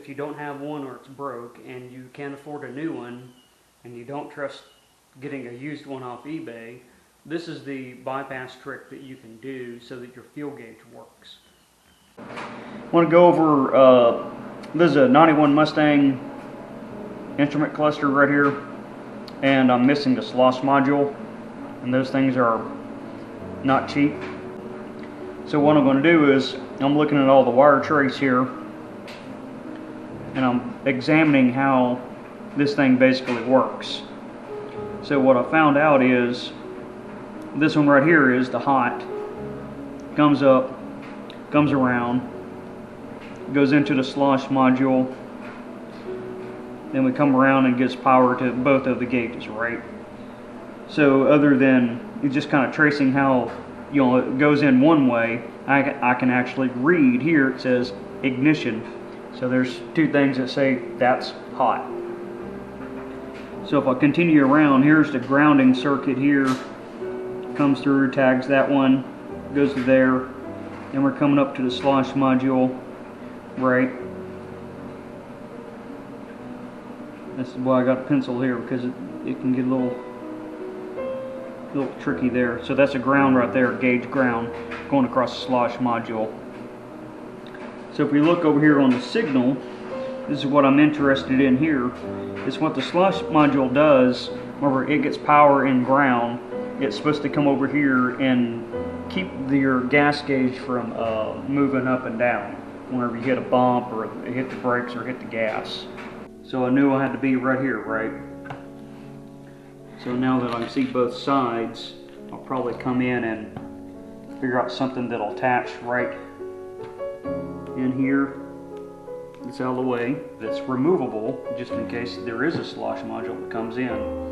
if you don't have one or it's broke and you can't afford a new one and you don't trust getting a used one off eBay, this is the bypass trick that you can do so that your fuel gauge works. I want to go over, this is a 91 Mustang instrument cluster right here, and I'm missing the Slosh module, and those things are not cheap. So what I'm going to do is, I'm looking at all the wire trace here, and I'm examining how this thing basically works. So what I found out is, this one right here is the hot, comes up, comes around, goes into the Slosh module, then we come around and gives power to both of the gauges, right? So other than just kind of tracing how, you know, it goes in one way, I can actually read here, it says ignition. So there's two things that say that's hot. So if I continue around, here's the grounding circuit here, comes through, tags that one, goes to there, and we're coming up to the Slosh module, right? This is why I got a pencil here, because it can get a little tricky there. So that's a ground right there, gauge ground, going across the Slosh module. So if we look over here on the signal, this is what I'm interested in here. It's what the Slosh module does whenever it gets power in ground. It's supposed to come over here and keep your gas gauge from moving up and down whenever you hit a bump or hit the brakes or hit the gas. So I knew I had to be right here, right? So now that I can see both sides, I'll probably come in and figure out something that'll attach right in here. It's out of the way. That's removable, just in case there is a Slosh module that comes in.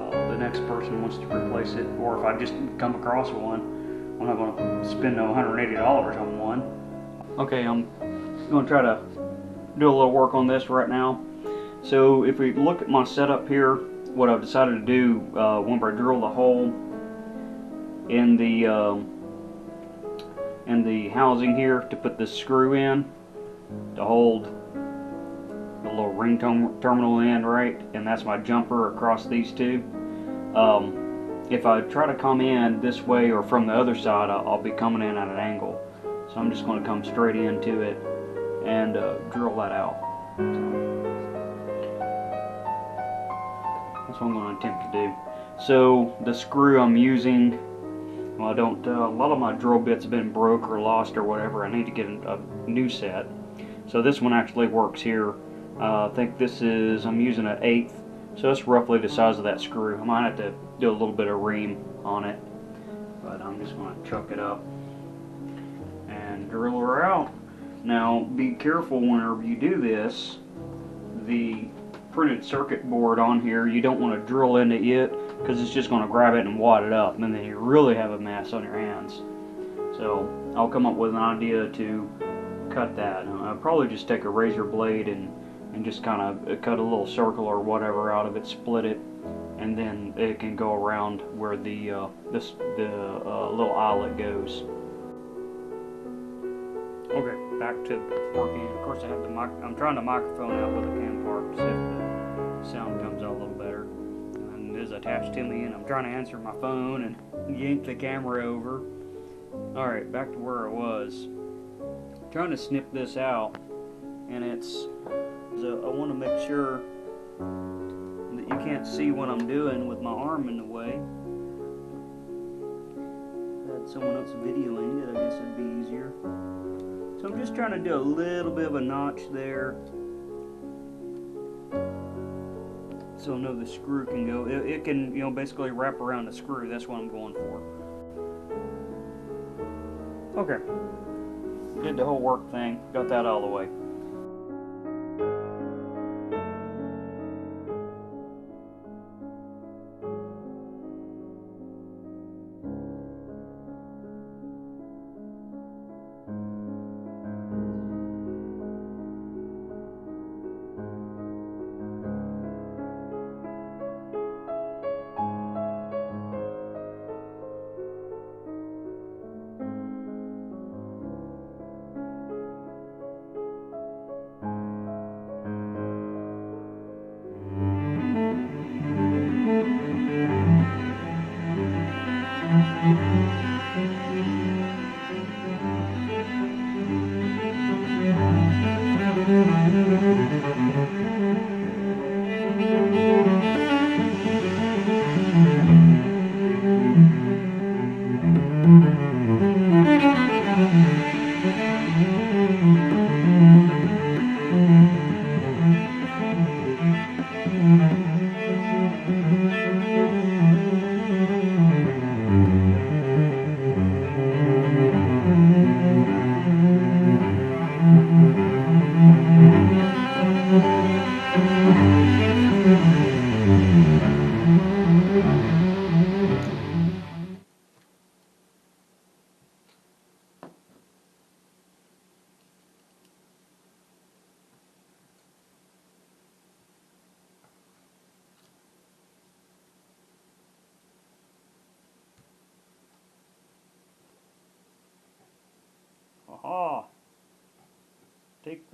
The next person wants to replace it, or if I just come across one, I'm not going to spend no $180 on one. Okay, I'm going to try to do a little work on this right now. So if we look at my setup here, what I've decided to do, whenever I drill the hole in the housing here to put this screw in to hold the little ring terminal in, right? And that's my jumper across these two. If I try to come in this way or from the other side, I'll be coming in at an angle. So I'm just going to come straight into it and drill that out. That's what I'm going to attempt to do. So the screw I'm using, well, a lot of my drill bits have been broke or lost or whatever. I need to get a new set. So this one actually works here. I think this is, I'm using an 1/8. So it's roughly the size of that screw. I might have to do a little bit of ream on it, but I'm just going to chuck it up and drill her out. Now be careful whenever you do this. The printed circuit board on here, you don't want to drill into it because it's just going to grab it and wad it up, and then you really have a mess on your hands. So I'll come up with an idea to cut that. I'll probably just take a razor blade and just kind of cut a little circle or whatever out of it, split it, and then it can go around where the little eyelet goes. Okay, back to working. Of course, I have I'm trying to microphone out with a cam part to see if the sound comes out a little better. And it is attached to me, and I'm trying to answer my phone and yank the camera over. All right, back to where I was. Trying to snip this out, and I want to make sure that you can't see what I'm doing with my arm in the way. If I had someone else videoing it, I guess it'd be easier. So I'm just trying to do a little bit of a notch there, so I know the screw can go. It can, you know, basically wrap around the screw. That's what I'm going for. Okay, did the whole work thing, got that out of the way.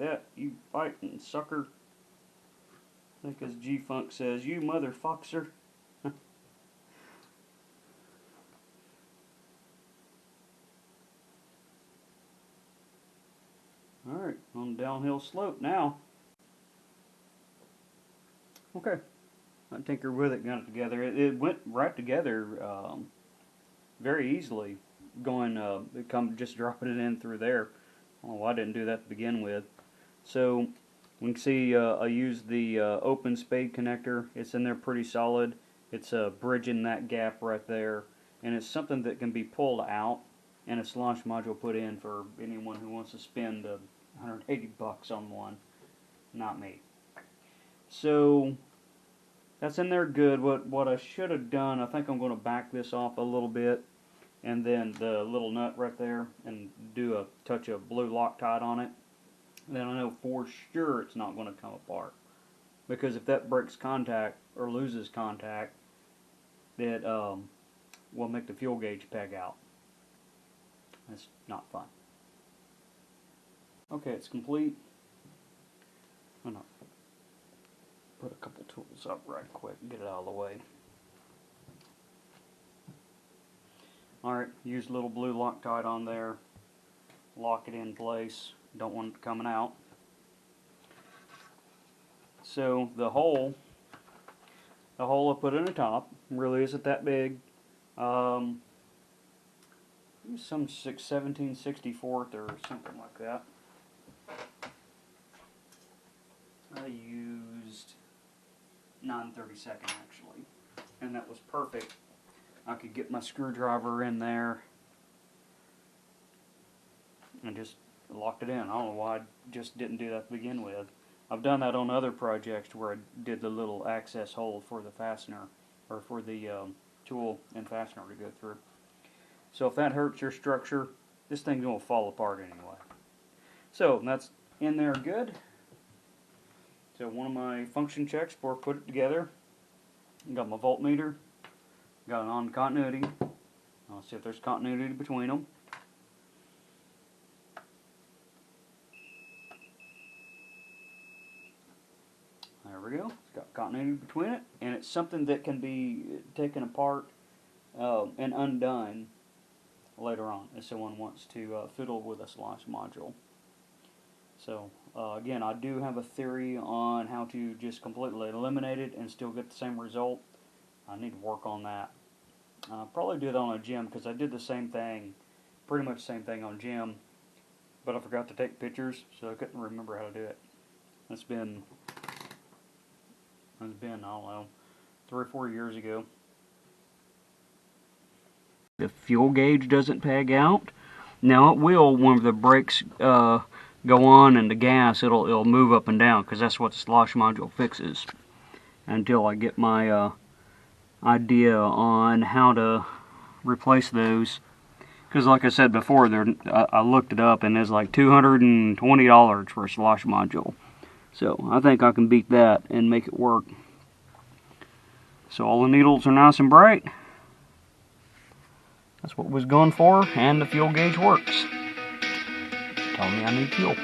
that, you fighting sucker. I think as G-Funk says, you motherfucker. Alright, on downhill slope now. Okay, I tinkered with it, got it together. It went right together very easily, going, just dropping it in through there. I don't know why I didn't do that to begin with. So, we can see I used the open spade connector. It's in there pretty solid. It's bridging that gap right there. And it's something that can be pulled out and a Slosh module put in for anyone who wants to spend $180 on one. Not me. So, that's in there good. What I should have done, I think I'm going to back this off a little bit, and then the little nut right there, and do a touch of blue Loctite on it. Then I know for sure it's not going to come apart. Because if that breaks contact, or loses contact, it will make the fuel gauge peg out. That's not fun. Okay, it's complete. I'm going to put a couple tools up right quick and get it out of the way. Alright, use a little blue Loctite on there. Lock it in place. Don't want it coming out. So the hole I put in the top really isn't that big. Some 17/64 or something like that. I used 9/32 actually, and that was perfect. I could get my screwdriver in there and just locked it in. I don't know why I just didn't do that to begin with. I've done that on other projects where I did the little access hole for the fastener, or for the tool and fastener to go through. So if that hurts your structure, this thing's going to fall apart anyway. So that's in there good. So one of my function checks before I put it together. Got my voltmeter. Got an on continuity. I'll see if there's continuity between them. There we go. It's got continuity between it, and it's something that can be taken apart and undone later on if someone wants to fiddle with a Slosh module. So again, I do have a theory on how to just completely eliminate it and still get the same result. I need to work on that. I'll probably do that on a gym, because I did the same thing, pretty much the same thing on gym, but I forgot to take pictures, so I couldn't remember how to do it. It's been, I don't know, 3 or 4 years ago. The fuel gauge doesn't peg out. Now it will when the brakes go on and the gas, it'll move up and down, because that's what the Slosh module fixes. Until I get my idea on how to replace those, because like I said before, I looked it up and it's like $220 for a Slosh module. So I think I can beat that and make it work. So all the needles are nice and bright. That's what was going for, and the fuel gauge works. Telling me I need fuel.